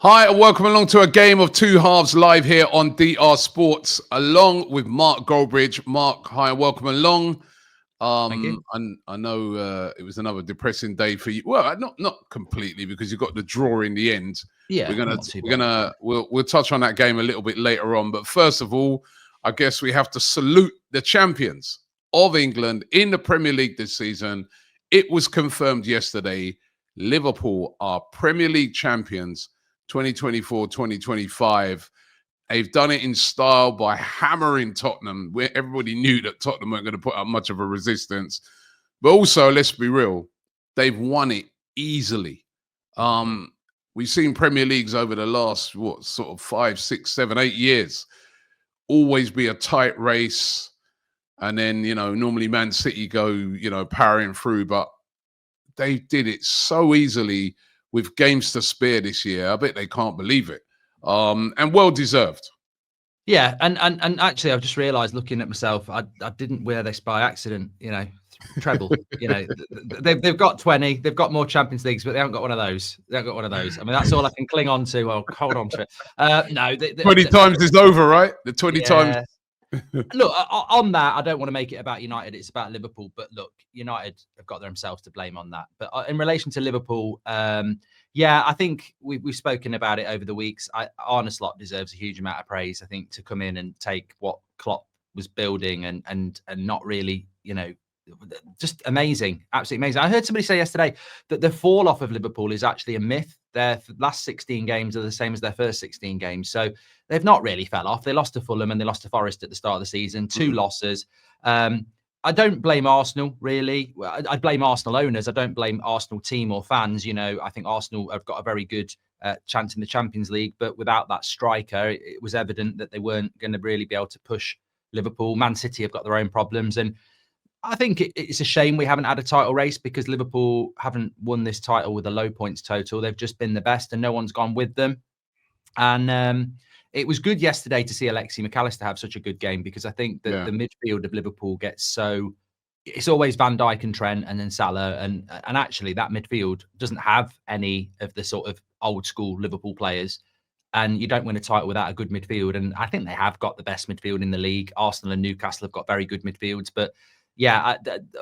Hi, and welcome along to a game of two halves live here on DR Sports, along with Mark Goldbridge. Mark, hi, and welcome along. Thank you. I know it was another depressing day for you. Well, not completely, because you got the draw in the end. Yeah, We'll touch on that game a little bit later on. But first of all, I guess we have to salute the champions of England in the Premier League this season. It was confirmed yesterday. Liverpool are Premier League champions 2024-2025. They've done it in style by hammering Tottenham, where everybody knew that Tottenham weren't going to put up much of a resistance. But also, let's be real, they've won it easily. We've seen Premier Leagues over the last, 5, 6, 7, 8 years always be a tight race. And then, normally Man City go, powering through. But they did it so easily with games to spare this year. I bet they can't believe it. And well deserved. Yeah, and actually, I've just realised, looking at myself, I didn't wear this by accident. Treble. They've got 20. They've got more Champions Leagues, but they haven't got one of those. I mean, that's all I can cling on to. I'll hold on to it. No, 20 times is over, right? The 20 times. Look, on that, I don't want to make it about United. It's about Liverpool. But look, United have got themselves to blame on that. But in relation to Liverpool, I think we've spoken about it over the weeks. Arne Slot deserves a huge amount of praise, I think, to come in and take what Klopp was building and not really, just amazing, absolutely amazing. I heard somebody say yesterday that the fall off of Liverpool is actually a myth. Their last 16 games are the same as their first 16 games. So they've not really fell off. They lost to Fulham and they lost to Forest at the start of the season. Two losses. I don't blame Arsenal, really. I blame Arsenal owners. I don't blame Arsenal team or fans. I think Arsenal have got a very good chance in the Champions League, but without that striker, it was evident that they weren't going to really be able to push Liverpool. Man City have got their own problems. And I think it's a shame we haven't had a title race, because Liverpool haven't won this title with a low points total. They've just been the best and no one's gone with them. And it was good yesterday to see Alexi McAllister have such a good game, because I think that the midfield of Liverpool gets it's always Van Dijk and Trent and then Salah. And actually that midfield doesn't have any of the sort of old school Liverpool players. And you don't win a title without a good midfield. And I think they have got the best midfield in the league. Arsenal and Newcastle have got very good midfields. But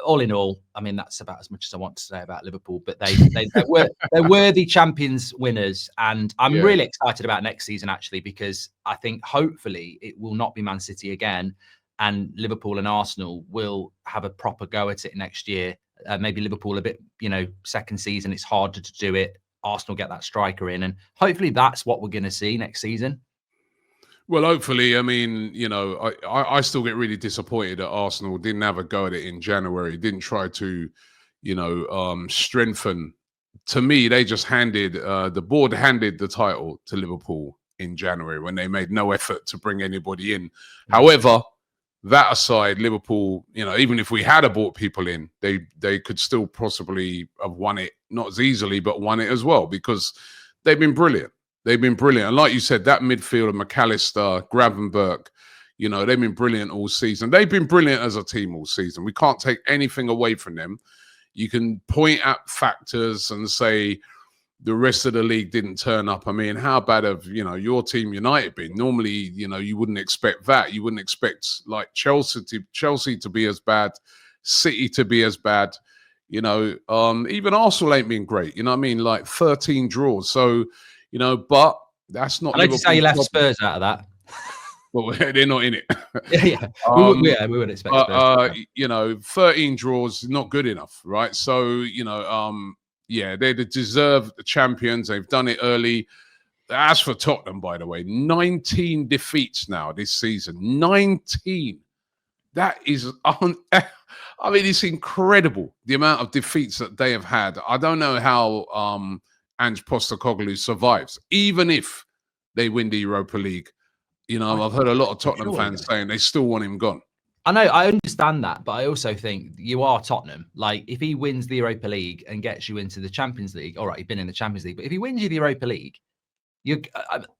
all in all, I mean, that's about as much as I want to say about Liverpool. But they're worthy champions winners, and I'm really excited about next season, actually, because I think hopefully it will not be Man City again, and Liverpool and Arsenal will have a proper go at it next year. Maybe Liverpool a bit, second season it's harder to do it. Arsenal get that striker in, and hopefully that's what we're going to see next season. Well, hopefully. I mean, I still get really disappointed that Arsenal didn't have a go at it in January, didn't try to, strengthen. To me, they just the board handed the title to Liverpool in January when they made no effort to bring anybody in. However, that aside, Liverpool, even if we had brought people in, they could still possibly have won it, not as easily, but won it as well, because they've been brilliant. They've been brilliant. And like you said, that midfield of McAllister, Gravenberch, they've been brilliant all season. They've been brilliant as a team all season. We can't take anything away from them. You can point at factors and say the rest of the league didn't turn up. I mean, how bad have, your team United been? Normally, you wouldn't expect that. You wouldn't expect like Chelsea to be as bad, City to be as bad. Even Arsenal ain't been great. Like 13 draws. So, but that's not. I like to say you left Spurs out of that. Well, they're not in it. We would expect Spurs. 13 draws, not good enough, right? So, they're the deserved champions. They've done it early. As for Tottenham, by the way, 19 defeats now this season. 19. That is, it's incredible, the amount of defeats that they have had. I don't know how Ange Postecoglou survives, even if they win the Europa League. I've heard a lot of Tottenham fans saying they still want him gone. I know, I understand that, but I also think you are Tottenham. Like, if he wins the Europa League and gets you into the Champions League, all right, he's been in the Champions League, but if he wins you the Europa League,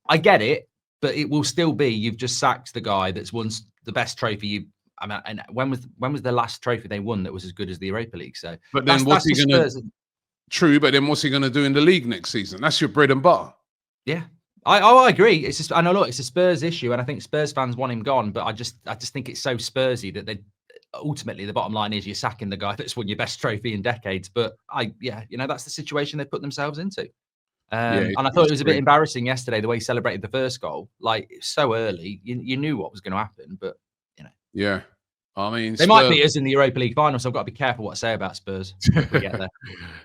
I get it, but it will still be, you've just sacked the guy that's won the best trophy and when was the last trophy they won that was as good as the Europa League? So, but then what's he going to? True, but then what's he going to do in the league next season? That's your bread and butter. Yeah. I agree. It's just, I know, look, it's a Spurs issue, and I think Spurs fans want him gone. But I just think it's so Spursy that they ultimately, the bottom line is you're sacking the guy that's won your best trophy in decades. But that's the situation they put themselves into. Yeah, And I thought it's it was a bit great. embarrassing yesterday the way he celebrated the first goal. Like, so early, you knew what was going to happen, but Yeah, I mean, they might Spurs. beat us in the Europa League final. So I've got to be careful what I say about Spurs if we get there.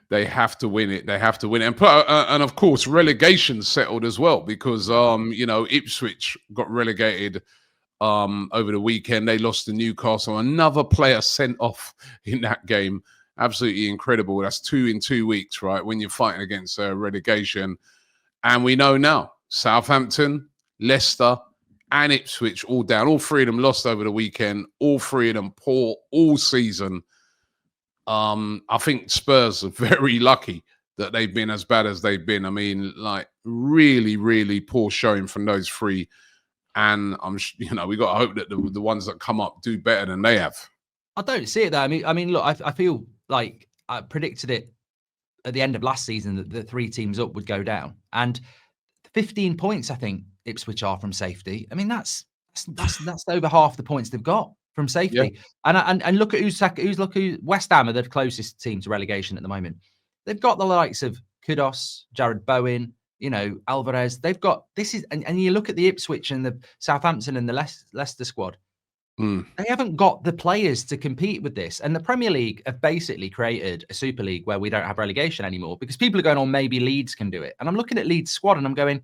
They have to win it. They have to win it, and of course, relegation settled as well because Ipswich got relegated over the weekend. They lost to Newcastle. Another player sent off in that game. Absolutely incredible. That's 2 in 2 weeks, right? When you're fighting against relegation, and we know now Southampton, Leicester, and Ipswich all down. All three of them lost over the weekend. All three of them poor all season. I think Spurs are very lucky that they've been as bad as they've been. I mean, like really, really poor showing from those three. And we got to hope that the ones that come up do better than they have. I don't see it though. I mean, look, I feel like I predicted it at the end of last season that the 3 teams up would go down, and 15 points I think Ipswich are from safety. I mean, that's over half the points they've got from safety. Yeah. And look at who's West Ham are the closest team to relegation at the moment. They've got the likes of Kudos, Jared Bowen, Alvarez. They've got and you look at the Ipswich and the Southampton and the Leicester squad. They haven't got the players to compete with this. And the Premier League have basically created a Super League where we don't have relegation anymore because people are going, oh, maybe Leeds can do it. And I'm looking at Leeds' squad and I'm going,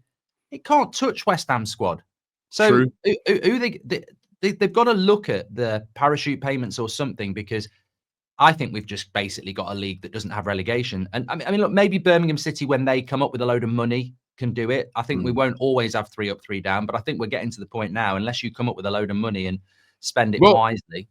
it can't touch West Ham's squad. So they've got to look at the parachute payments or something, because I think we've just basically got a league that doesn't have relegation. And I mean, look, maybe Birmingham City, when they come up with a load of money, can do it. I think we won't always have 3 up, 3 down, but I think we're getting to the point now, unless you come up with a load of money and spend it wisely.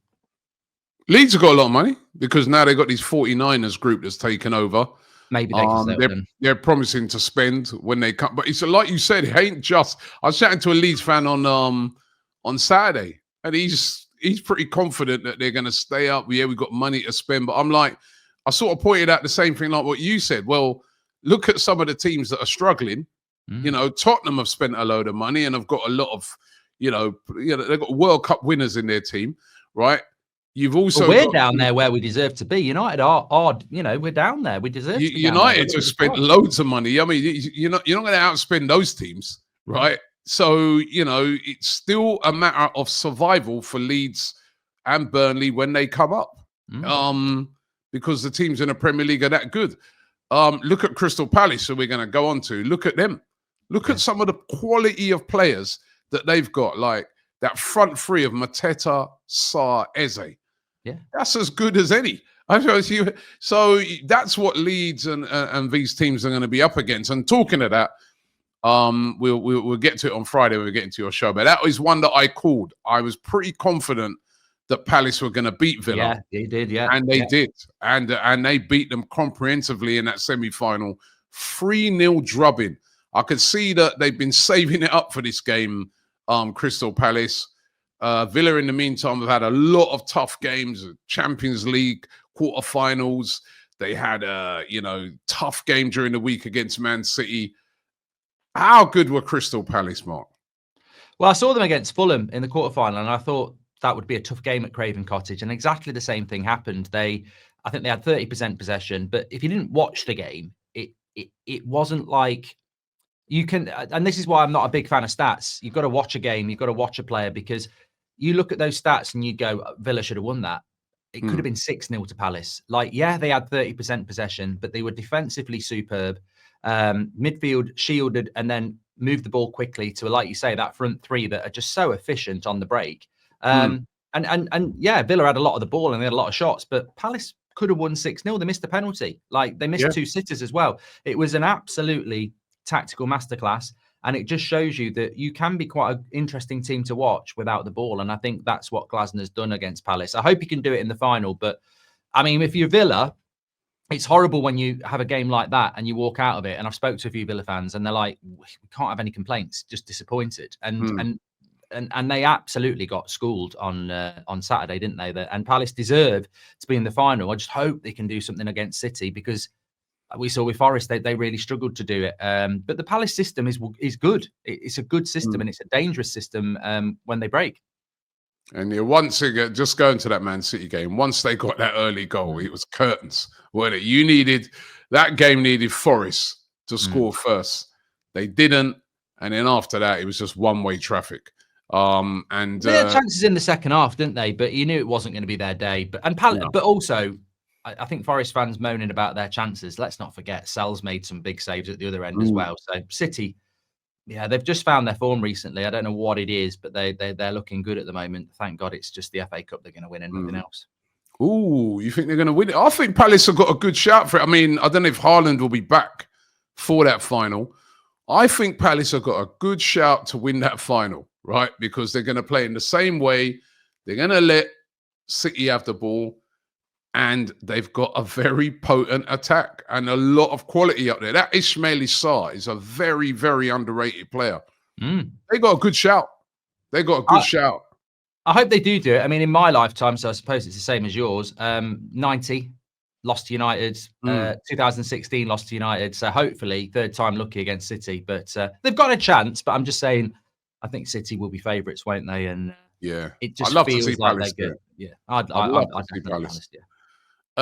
Leeds have got a lot of money because now they've got these 49ers group that's taken over. Maybe they can they're promising to spend when they come. But it's like you said, it ain't just. I was chatting to a Leeds fan on Saturday, and he's pretty confident that they're going to stay up. Yeah, we've got money to spend. But I'm like, I sort of pointed out the same thing like what you said. Well, look at some of the teams that are struggling. Tottenham have spent a load of money and have got a lot of, they've got World Cup winners in their team, right? You've also we're down there where we deserve to be. United are we're down there. We deserve to be. United have spent loads of money. I mean, you're not going to outspend those teams, right? So, it's still a matter of survival for Leeds and Burnley when they come up. Because the teams in the Premier League are that good. Look at Crystal Palace, so we're going to go on to. Look at them. Look at some of the quality of players that they've got, like that front three of Mateta, Sarr, Eze. Yeah, that's as good as any. So that's what Leeds and these teams are going to be up against. And talking of that, we'll get to it on Friday when we get into your show. But that was one that I called. I was pretty confident that Palace were going to beat Villa. Yeah, they did. Yeah, and they did, and they beat them comprehensively in that semi-final, 3-0 drubbing. I could see that they've been saving it up for this game. Crystal Palace. Villa, in the meantime, have had a lot of tough games, Champions League quarterfinals. They had a tough game during the week against Man City. How good were Crystal Palace, Mark? Well, I saw them against Fulham in the quarterfinal, and I thought that would be a tough game at Craven Cottage, and exactly the same thing happened. I think they had 30% possession, but if you didn't watch the game, it wasn't like you can. And this is why I'm not a big fan of stats. You've got to watch a game, you've got to watch a player, because you look at those stats and you go, Villa should have won that. It could have been 6-0 to Palace. Like, yeah, they had 30% possession, but they were defensively superb. Midfield shielded and then moved the ball quickly to, like you say, that front three that are just so efficient on the break. And yeah, Villa had a lot of the ball and they had a lot of shots, but Palace could have won 6-0. They missed a penalty. Like, they missed 2 sitters as well. It was an absolutely tactical masterclass. And it just shows you that you can be quite an interesting team to watch without the ball. And I think that's what Glasner's done against Palace. I hope he can do it in the final. But, I mean, if you're Villa, it's horrible when you have a game like that and you walk out of it. And I've spoke to a few Villa fans and they're like, we can't have any complaints, just disappointed. And they absolutely got schooled on Saturday, didn't they? And Palace deserve to be in the final. I just hope they can do something against City, because We saw with Forest, they really struggled to do it. But the Palace system is good. It's a good system, and it's a dangerous system when they break. And once again, just going to that Man City game, once they got that early goal, it was curtains, weren't it? That game needed Forest to score first. They didn't, and then after that, it was just one-way traffic. And they had chances in the second half, didn't they? But you knew it wasn't going to be their day. But also, I think Forest fans moaning about their chances. Let's not forget, Sells made some big saves at the other end as well. So City, yeah, they've just found their form recently. I don't know what it is, but they're looking good at the moment. Thank God it's just the FA Cup they're going to win and nothing else. Ooh, you think they're going to win it? I think Palace have got a good shout for it. I mean, I don't know if Haaland will be back for that final. I think Palace have got a good shout to win that final, right? Because they're going to play in the same way. They're going to let City have the ball. And they've got a very potent attack and a lot of quality up there. That Ismaili Sarr is a very, very underrated player. They got a good shout. They got a good shout. I hope they do it. I mean, in my lifetime, so I suppose it's the same as yours. 90, lost to United. 2016, lost to United. So hopefully, third time lucky against City. But they've got a chance. But I'm just saying, I think City will be favourites, won't they? And it just feels like they're good. Yeah, I'd love to see Palace.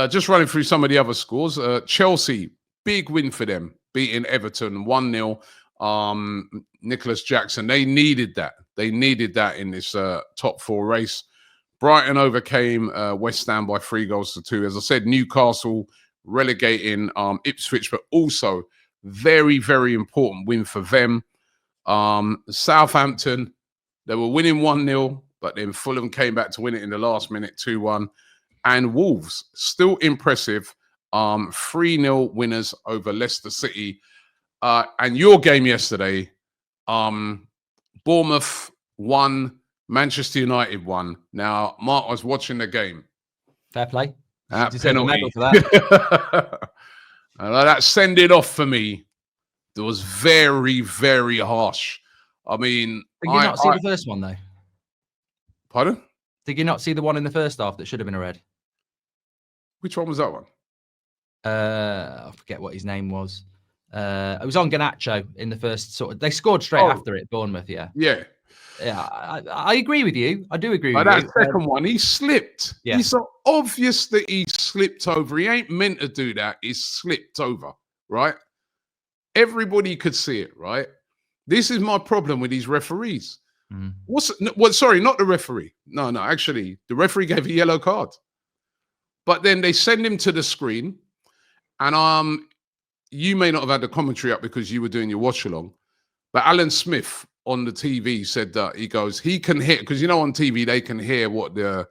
Just running through some of the other scores. Chelsea, big win for them, beating Everton 1-0. Nicholas Jackson, they needed that. They needed that in this top four race. Brighton overcame West Ham by 3-2. As I said, Newcastle relegating Ipswich, but also very, very important win for them. Southampton, they were winning 1-0, but then Fulham came back to win it in the last minute 2-1. And Wolves, still impressive, 3-0 winners over Leicester City. And your game yesterday, Bournemouth won, Manchester United won. Now, Mark was watching the game. Fair play. Penalty. For that. That send it off for me. It was very, very harsh. I mean, did you not see the first one, though? Pardon? Did you not see the one in the first half that should have been a red? Which one was that one? I forget what his name was. It was on Garnacho in the first sort of. They scored straight after it, Bournemouth. Yeah. I agree with you. I do agree with you. That second one, he slipped. Yeah. It's so obvious that he slipped over. He ain't meant to do that. He slipped over, right? Everybody could see it, right? This is my problem with these referees. Sorry, not the referee. No, actually, the referee gave a yellow card. But then they send him to the screen, and you may not have had the commentary up because you were doing your watch along, but Alan Smith on the TV said that he can hear, because on TV they can hear what the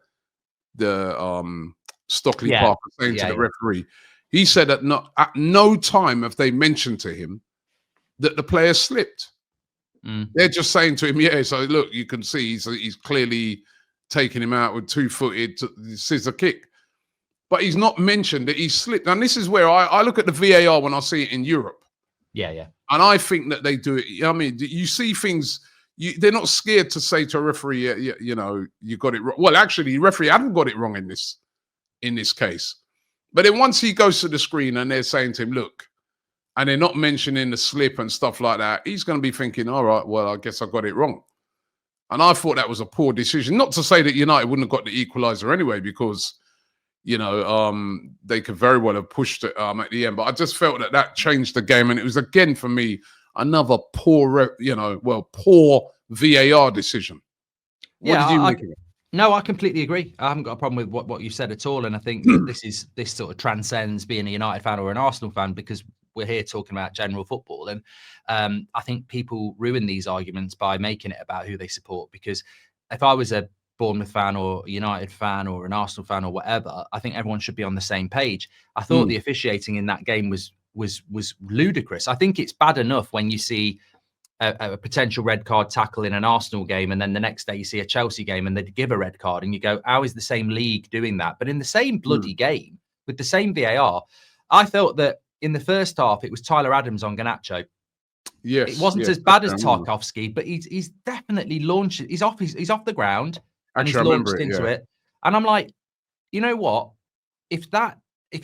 Stockley Park is saying to the referee. He said that at no time have they mentioned to him that the player slipped. They're just saying to him, so look, you can see he's clearly taking him out with two-footed scissor kick. But he's not mentioned that he slipped. And this is where I look at the VAR when I see it in Europe. Yeah. And I think that they do it. I mean, you see things, they're not scared to say to a referee, you got it wrong. Well, actually, the referee hadn't got it wrong in this case. But then once he goes to the screen and they're saying to him, look, and they're not mentioning the slip and stuff like that, he's going to be thinking, all right, well, I guess I got it wrong. And I thought that was a poor decision. Not to say that United wouldn't have got the equaliser anyway, because they could very well have pushed it at the end. But I just felt that changed the game. And it was, again, for me, another poor VAR decision. What did you make of it? No, I completely agree. I haven't got a problem with what you said at all. And I think this sort of transcends being a United fan or an Arsenal fan, because we're here talking about general football. And I think people ruin these arguments by making it about who they support. Because if I was a Bournemouth fan or a United fan or an Arsenal fan or whatever, I think everyone should be on the same page. I thought the officiating in that game was ludicrous. I think it's bad enough when you see a potential red card tackle in an Arsenal game, and then the next day you see a Chelsea game and they give a red card, and you go, how is the same league doing that? But in the same bloody game with the same VAR, I felt that in the first half it was Tyler Adams on Garnacho. Yes, it wasn't as bad as Tarkowski, but he's definitely launched. He's off the ground. And he's launched into it. And I'm like, you know what? If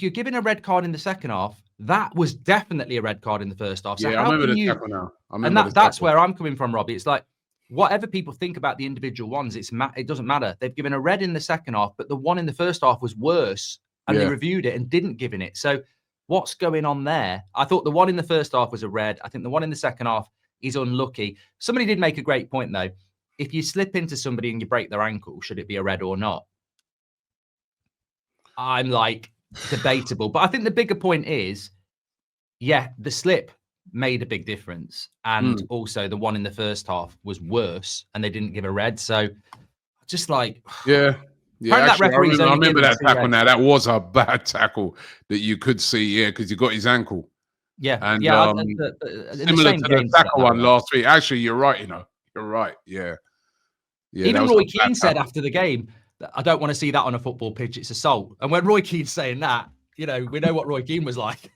you're giving a red card in the second half, That was definitely a red card in the first half. So Yeah, I how remember can the you? tackle now. That's where I'm coming from, Robbie. It's like whatever people think about the individual ones, it doesn't matter. They've given a red in the second half, but the one in the first half was worse, and they Yeah. reviewed it and didn't give it. So what's going on there? I thought the one in the first half was a red. I think the one in the second half is unlucky. Somebody did make a great point though. If you slip into somebody and you break their ankle, should it be a red or not? I'm like debatable, but I think the bigger point is, yeah, the slip made a big difference, and also the one in the first half was worse, and they didn't give a red. So, just like, Yeah. Yeah, apparently that actually, referee's I only remember given that 2 tackle reds. now. That was a bad tackle that you could see, yeah, because he got his ankle. Yeah, And yeah. In the similar same to the game, tackle one last week. Actually, you're right, You're right. Yeah. Yeah, that even was Roy a bad Keane said tackle. after the game, I don't want to see that on a football pitch. It's assault. And when Roy Keane's saying that, we know what Roy Keane was like.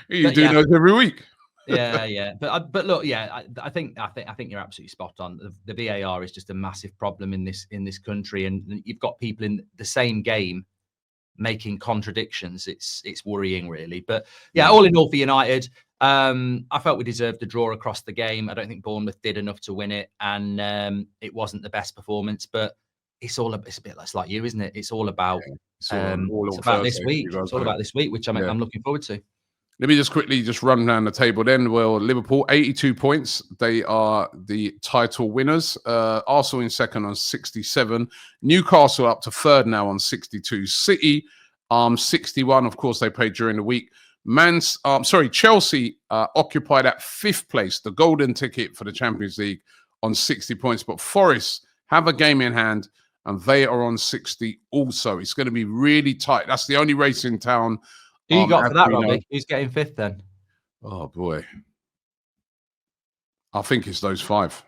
You do those every week. Yeah. But look, yeah, I think you're absolutely spot on. The VAR is just a massive problem in this country, and you've got people in the same game making contradictions. It's worrying, really. But yeah, all in all, for United, I felt we deserved the draw across the game. I don't think Bournemouth did enough to win it, and it wasn't the best performance. But it's a bit less like you, isn't it? It's all about It's about this week. It's all about this week, which I'm looking forward to. Let me just quickly run down the table then. Well, Liverpool, 82 points. They are the title winners. Arsenal in second on 67. Newcastle up to third now on 62. City, 61. Of course, they played during the week. Chelsea occupied at fifth place, the golden ticket for the Champions League on 60 points. But Forest have a game in hand, and they are on 60 also. It's going to be really tight. That's the only race in town. Who you got for that, Robbie? Who's getting fifth then? Oh, boy. I think it's those 5.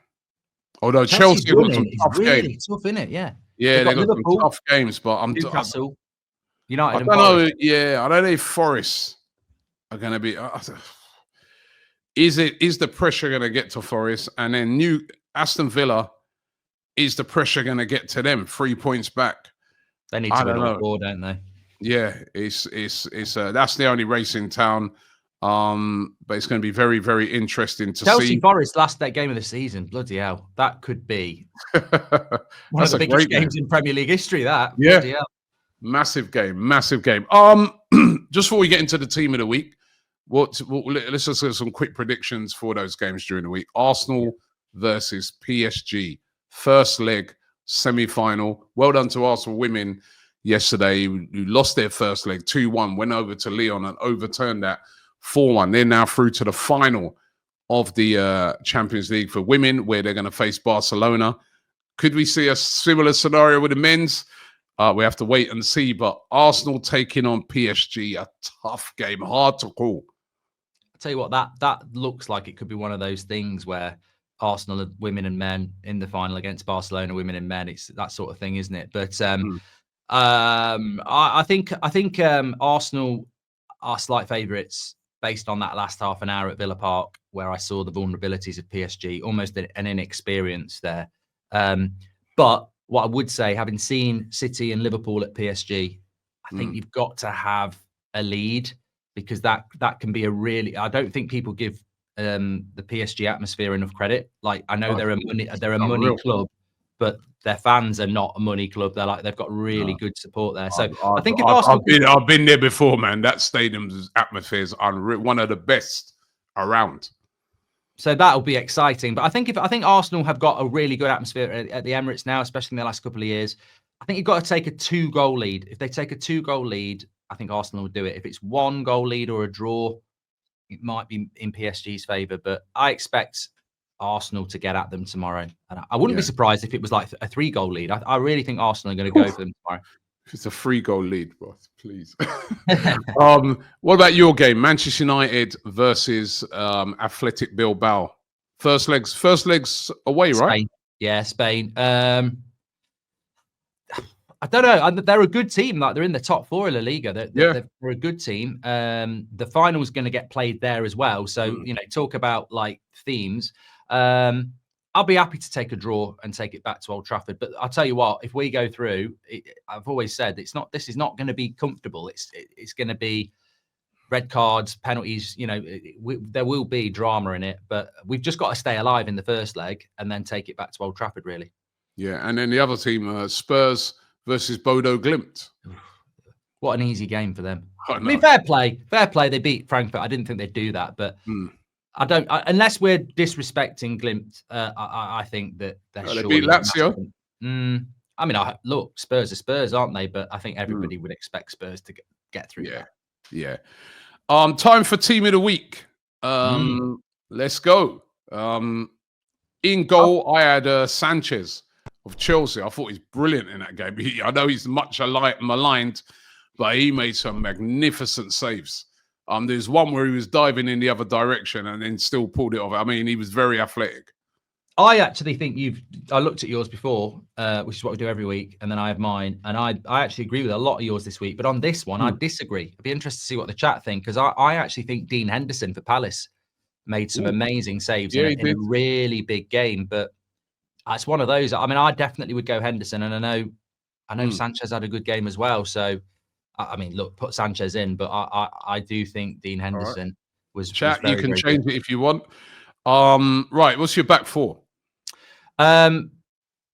Although Chelsea's Chelsea got some tough really games. tough, isn't it? Yeah. Yeah, they've got Liverpool, some tough games, but Newcastle, United, I don't know. Yeah, I don't know if Forest are going to be. Is the pressure going to get to Forest, and then Aston Villa? Is the pressure going to get to them? 3 points back. They need to win all 4, don't they? Yeah, it's that's the only race in town. But it's going to be very, very interesting to see. Chelsea Forest last game of the season. Bloody hell, that could be one of the biggest games in Premier League history. That massive game. Just before we get into the team of the week, let's just get some quick predictions for those games during the week. Arsenal versus PSG, first leg, semi-final. Well done to Arsenal women yesterday, who lost their first leg 2-1, went over to Lyon and overturned that 4-1. They're now through to the final of the Champions League for women, where they're going to face Barcelona. Could we see a similar scenario with the men's? We have to wait and see. But Arsenal taking on PSG, a tough game, hard to call. I'll tell you what, that looks like it could be one of those things where Arsenal women and men in the final against Barcelona women and men. It's that sort of thing, isn't it? But I think Arsenal are slight favourites based on that last half an hour at Villa Park, where I saw the vulnerabilities of PSG, almost an inexperience there. But what I would say, having seen City and Liverpool at PSG, I think you've got to have a lead, because that can be a really. I don't think people give the PSG atmosphere enough credit. Like, I know they're a money club, but their fans are not a money club. They've got really good support there. So I think if I've been there before, man. That stadium's atmosphere is unreal, one of the best around. So that'll be exciting. But I think Arsenal have got a really good atmosphere at the Emirates now, especially in the last couple of years. I think you've got to take a 2-goal lead. If they take a 2-goal lead, I think Arsenal will do it. If it's 1-goal lead or a draw, it might be in PSG's favour. But I expect Arsenal to get at them tomorrow. And I wouldn't be surprised if it was like a 3-goal lead. I really think Arsenal are going to go for them tomorrow. If it's a 3-goal lead, boss, please. What about your game? Manchester United versus Athletic Bilbao. First legs away, Spain. right? Yeah, Spain. I don't know. They're a good team. Like, they're in the top 4 of La Liga. They're a good team. The final's going to get played there as well. So, talk about like themes. I'll be happy to take a draw and take it back to Old Trafford. But I'll tell you what, if we go through, I've always said this is not going to be comfortable. It's going to be red cards, penalties. There will be drama in it, but we've just got to stay alive in the first leg and then take it back to Old Trafford, really. Yeah, and then the other team, Spurs versus Bodo Glimt. What an easy game for them. I I mean, fair play. They beat Frankfurt. I didn't think they'd do that, but I don't. Unless we're disrespecting Glimt, I think that they're they beat Lazio. I mean, look, Spurs are Spurs, aren't they? But I think everybody would expect Spurs to get through. Yeah. Time for team of the week. Let's go. In goal, I had Sanchez of Chelsea. I thought he's brilliant in that game. I know he's much maligned, but he made some magnificent saves. There's one where he was diving in the other direction and then still pulled it off. I mean, he was very athletic. I actually think I looked at yours before, which is what we do every week, and then I have mine, and I actually agree with a lot of yours this week. But on this one, I disagree. I'd be interested to see what the chat think, because I actually think Dean Henderson for Palace made some amazing saves in a really big game. But it's one of those. I mean, I definitely would go Henderson, and I know Sanchez had a good game as well. So, I mean, look, put Sanchez in, but I do think Dean Henderson was. Chat, was very, you can very change good. it if you want. Right, what's your back four? I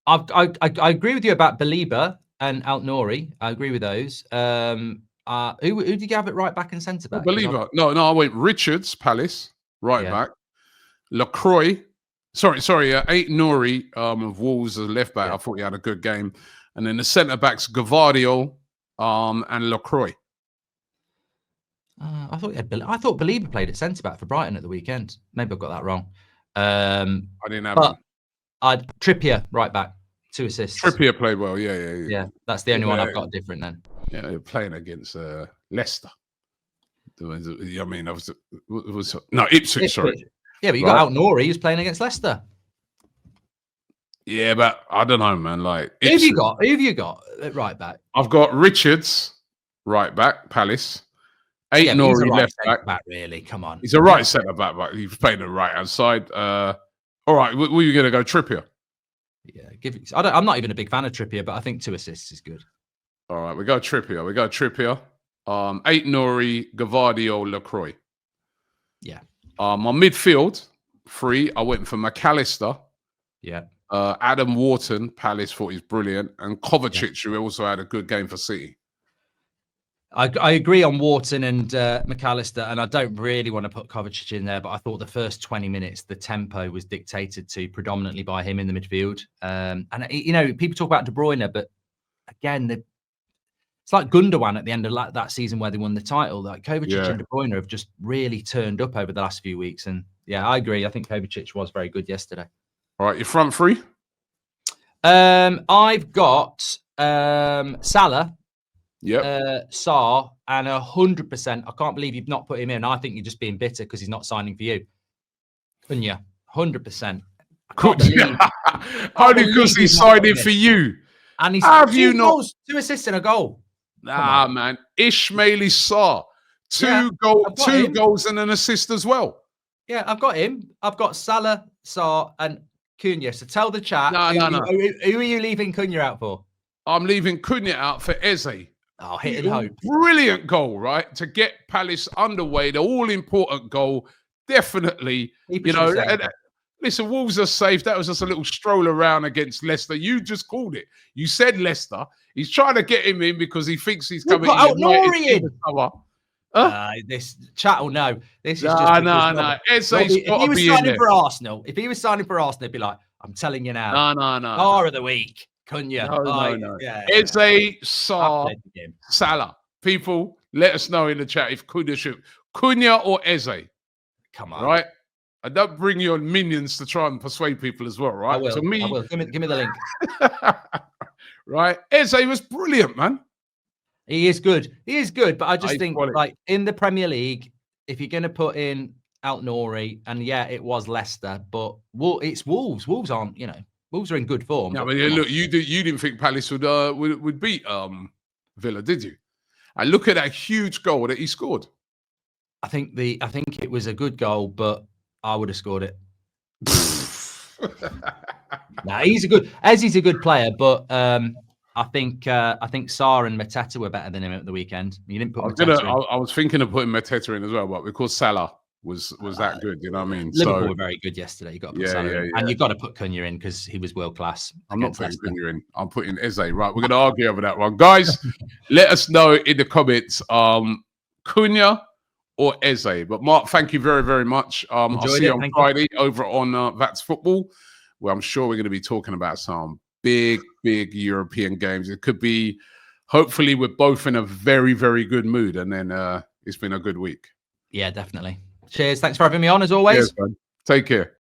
agree with you about Belieber and Alt-Nouri. I agree with those. Who did you have at right back and centre back? Belieber. No, I went Richards, Palace, right back. Lacroix. Sorry, Alt-Nouri of Wolves as left back. I thought he had a good game. And then the centre backs, Gavardio and Lacroix. I thought Belieber played at centre back for Brighton at the weekend. Maybe I've got that wrong. I didn't have him. Trippier, right back, 2 assists. Trippier played well, yeah. That's the only one I've got different then. Yeah, they're playing against Leicester. I mean, Ipswich, sorry. Yeah, but you got Alt-Nouri, who's playing against Leicester. Yeah, but I don't know, man. Like, who have you got at right back? I've got Richards, right back, Palace. Alt-Nouri, left back. Really, come on. He's a right centre back, but he's playing the right hand side. All right, were you going to go Trippier? Yeah, I'm not even a big fan of Trippier, but I think 2 assists is good. All right, we go Trippier. Alt-Nouri, Gavardio, Lacroix. Yeah. On midfield, 3, I went for McAllister. Yeah. Adam Wharton, Palace, thought he's brilliant. And Kovacic, who also had a good game for City. I agree on Wharton and McAllister, and I don't really want to put Kovacic in there, but I thought the first 20 minutes, the tempo was dictated to predominantly by him in the midfield. And, people talk about De Bruyne, but again, it's like Gundogan at the end of that season where they won the title. Like Kovacic and De Bruyne have just really turned up over the last few weeks. And yeah, I agree. I think Kovacic was very good yesterday. All right, your front 3? I've got Salah. Sarr, and 100%. I can't believe you've not put him in. I think you're just being bitter because he's not signing for you. Kunya, 100%. Only because he's signing for you. And he's have you not 2 assists and a goal? Nah, man. Ismaili Sarr, 2 goals and an assist as well. Yeah, I've got him. I've got Salah, Sarr, and Cunha. So tell the chat. Who are you leaving Cunha out for? I'm leaving Cunha out for Eze. Oh, hit and hope. Brilliant goal, right? To get Palace underway, the all-important goal. Definitely, listen, Wolves are safe. That was just a little stroll around against Leicester. You just called it. You said Leicester. He's trying to get him in because he thinks he's coming in. This chat will know. This is no. If he was signing for Arsenal, he'd be like, I'm telling you now. No. Star of the week. Cunha. No. Eze, Sarr, Salah. People, let us know in the chat if Cunha or Eze. Come on. Right? I don't bring your minions to try and persuade people as well, right? I will. Give me the link. Right? Eze was brilliant, man. He is good. But I just think, like, in the Premier League, if you're going to put in Alt-Nouri, and it was Leicester, but it's Wolves. Wolves aren't, Wolves are in good form. Yeah, but look, you didn't think Palace would beat Villa, did you? And look at that huge goal that he scored. I think it was a good goal, but I would have scored it. He's a good player, but I think Sarr and Mateta were better than him at the weekend. You didn't put I was Mateta in. I was thinking of putting Mateta in as well, but because Salah was that good, you know what I mean? Liverpool So were very good yesterday. You got to put yeah, Salah yeah, in. And you've got to put Cunha in because he was world class. I'm not putting Cunha in. I'm putting Eze. Right, we're going to argue over that one, guys. Let us know in the comments, Cunha or Eze. But Mark, thank you very, very much. I'll see you on Friday over on That's Football, where I'm sure we're going to be talking about some big European games. It could be, hopefully, we're both in a very, very good mood, and then it's been a good week. Yeah, definitely. Cheers. Thanks for having me on, as always. Cheers, man. Take care.